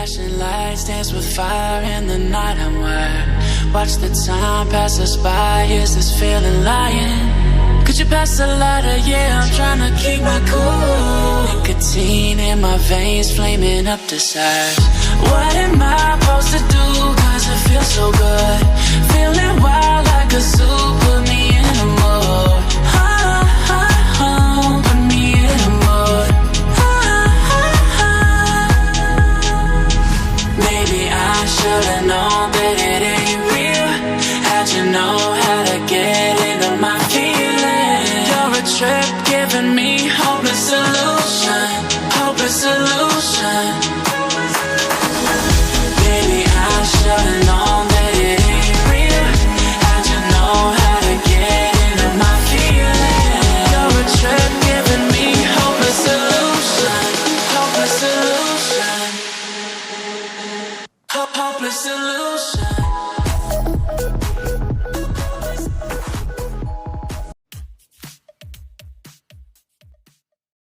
Flashing lights dance with fire in the night. I'm wired. Watch the time pass us by. Is this feeling lying? Could you pass the lighter? Yeah, I'm trying to keep my cool. Nicotine in my veins, flaming up the sides. What am I supposed to do? Cause it feels so good. Feeling wild like a zoo. Put me in a mood. Put me in a mood. Maybe I should've known that it ain't real. How'd you know how to get into my feelings? You're a trip giving me hopeless solution. Hopeless solution. Baby, I should've known that it ain't real. How'd you know how to get into my feelings? You're a trip giving me hopeless solution. Hopeless solution. Hopeless solution.